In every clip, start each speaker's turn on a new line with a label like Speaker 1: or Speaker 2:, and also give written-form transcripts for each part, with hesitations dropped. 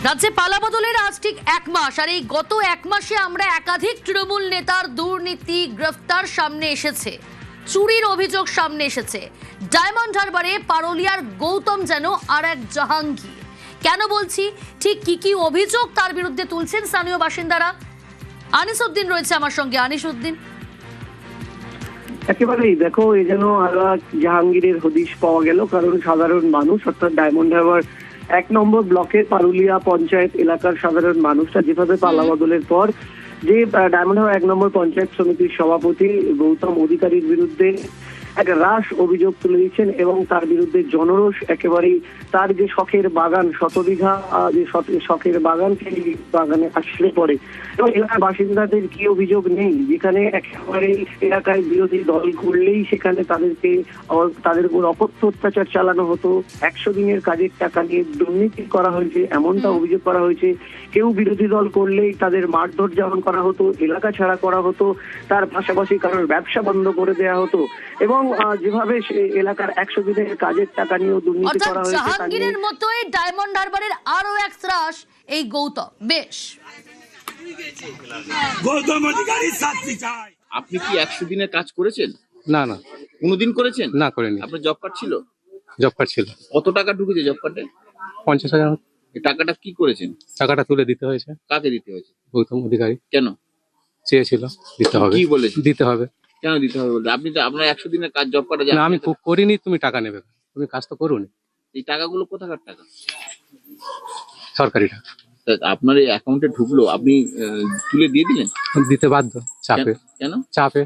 Speaker 1: রাজ্যে পালাবদলের আজ ঠিক 1 মাস, আর এই গত 1 মাসে আমরা একাধিক তৃণমূল নেতার দুর্নীতি গ্রেফতার সামনে এসেছে, চুরির অভিযোগ সামনে এসেছে। ডায়মন্ড হারবারে পারুলিয়ার গৌতম যেন আর এক জাহাঙ্গীর। কেন বলছি, ঠিক কি অভিযোগ তার বিরুদ্ধে তুলছেন স্থানীয় বাসিন্দারা। আনিস উদ্দিন রয়েছে আমার সঙ্গে। আনিস উদ্দিন,
Speaker 2: একেবারেই দেখো, এ যেন আরো এক জাহাঙ্গীরের হদিশ পাওয়া গেল। কারণ সাধারণ মানুষ, অর্থাৎ ডায়মন্ড হারবার 1 নম্বর ব্লকের পারুলিয়া পঞ্চায়েত এলাকার সাধারণ মানুষরা যেভাবে পালাবদলের পর যে ডায়মন্ড হারবার 1 নম্বর পঞ্চায়েত সমিতির সভাপতি গৌতম অধিকারীর বিরুদ্ধে এক রাশ অভিযোগ তুলে দিচ্ছেন এবং তার বিরুদ্ধে জনরোষ একেবারেই। তার যে শখের বাগান, শতবিঘা যে শখের বাগান, সেই বাগানে আশ্রয় পড়ে এবং এলাকার বাসিন্দাদের কি অভিযোগ নেই, যেখানে একেবারে এলাকায় বিরোধী দল করলেই সেখানে তাদের উপর অকথ্য অত্যাচার চালানো হতো। 100 দিনের কাজের টাকা নিয়ে দুর্নীতি করা হয়েছে, এমনটা অভিযোগ করা হয়েছে। কেউ বিরোধী দল করলেই তাদের মারধর যেমন করা হতো, এলাকা ছাড়া করা হতো, তার পাশাপাশি কারোর ব্যবসা বন্ধ করে দেওয়া হতো এবং যেভাবে এলাকার 100 দিনের কাজের টাকা নিয়েও দুর্নীতি করা হয়েছে।
Speaker 1: জাহাঙ্গীরের মতোই ডায়মন্ড হারবারের আরো এক ত্রাস এই গৌতম। বেশ,
Speaker 3: গৌতম অধিকারী শাস্তি চাই।
Speaker 4: আপনি কি 100 দিনের কাজ করেছেন?
Speaker 5: না না,
Speaker 4: কোনোদিন করেছেন?
Speaker 5: না করিনি।
Speaker 4: আপনার জব কার্ড ছিল?
Speaker 5: জব কার্ড ছিল।
Speaker 4: কত টাকা ঢুকেছে জব কার্ডে?
Speaker 5: 50,000।
Speaker 4: এই টাকাটা কি করেছেন?
Speaker 5: টাকাটা তুলে দিতে হয়েছে।
Speaker 4: কাকে দিতে হয়েছে?
Speaker 5: গৌতম অধিকারী
Speaker 4: কেন
Speaker 5: চেয়েছিল, দিতে হবে।
Speaker 4: কি বলেছে?
Speaker 5: দিতে হবে।
Speaker 4: কেন দিতে হবে বলতে? আপনি তো আপনার 100 দিনের কাজ জব কার্ডে
Speaker 5: না, আমি করিনি, তুমি টাকা নেবে। তুমি কাজ তো করোনি।
Speaker 4: এই টাকাগুলো কোথাকার টাকা?
Speaker 5: সরকারি টাকা।
Speaker 4: তা আপনার এই অ্যাকাউন্টে ঢুকলো, আপনি তুলে দিয়ে দিলেন?
Speaker 5: দিতে বাধ্য, চাপে।
Speaker 4: কেন
Speaker 5: চাপে।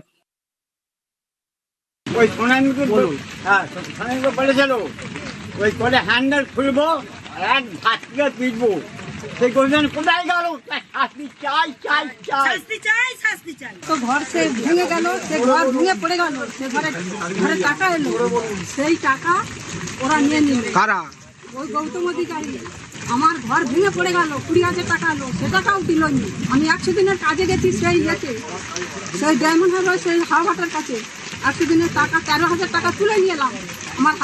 Speaker 3: ওই সোনাইকে বলুন, হ্যাঁ সোনাইকে বলেছিল ওই করে হ্যান্ডেল খুলবো এক ভাতকে পিটবো। সেই গোজন কোথায় গেল? শাস্তি চাই চাই চাই
Speaker 6: শাস্তি চাই। তো ঘর সে ভেঙে গেল, সে ঘর ভেঙে পড়ে গেল, সে ঘরে টাকা এলো, সেই টাকা ওরা নিয়ে নিল।
Speaker 3: কারা?
Speaker 6: ওই গৌতম অধিকারী। আমার ঘর ভেঙে পড়ে গেল, 20,000 টাকা এলো, সে টাকাও দিল নি। আমি 100 দিনের কাজে গেছি, সেই ডায়মন্ড হারবার সেই হাওয়াটার কাছে 100 দিনের টাকা 13,000 টাকা তুলে নিয়ে এলাম। আমার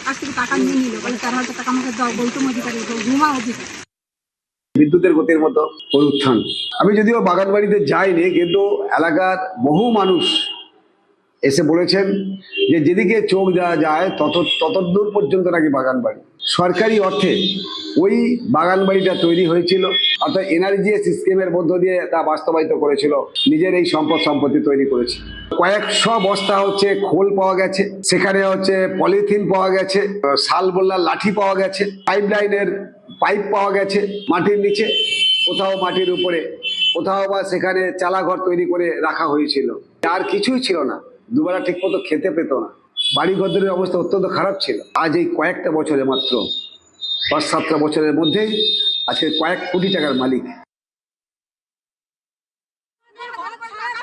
Speaker 6: কাছ থেকে টাকা নিয়ে নিল, বলে 13,000 টাকা আমাকে দাও। গৌতম অধিকারী, রুমা অধিকারী।
Speaker 7: বিদ্যুতের গতির মতো অনুষ্ঠান। আমি যদিও বাগান বাড়িতে যাইনি, কিন্তু এলাকার বহু মানুষ এসে বলেছেন যে যেদিকে চোখ দেওয়া যায় ততদূর পর্যন্ত নাকি বাগান বাড়ি। সরকারি অর্থে ওই বাগান বাড়িটা তৈরি হয়েছিল, অর্থাৎ এনআরজিএস স্কিমের মধ্য দিয়ে তা বাস্তবায়িত করেছিল। নিজের এই সম্পত্তি তৈরি করেছে। কয়েকশো বস্তা হচ্ছে খোল পাওয়া গেছে, সেখানে হচ্ছে পলিথিন পাওয়া গেছে, শাল বল্লার লাঠি পাওয়া গেছে, পাইপলাইনের পাইপ পাওয়া গেছে মাটির নিচে, কোথাও মাটির উপরে, কোথাও বা সেখানে চালাঘর তৈরি করে রাখা হয়েছিল। আর কিছুই ছিল না, দুবেলা ঠিক মতো খেতে পেত না, বাড়ি ঘরের অবস্থা অত্যন্ত খারাপ ছিল। আজ এই কয়েকটা বছরে, মাত্র 5-7টা বছরের মধ্যেই আজকে কয়েক কোটি টাকার মালিক।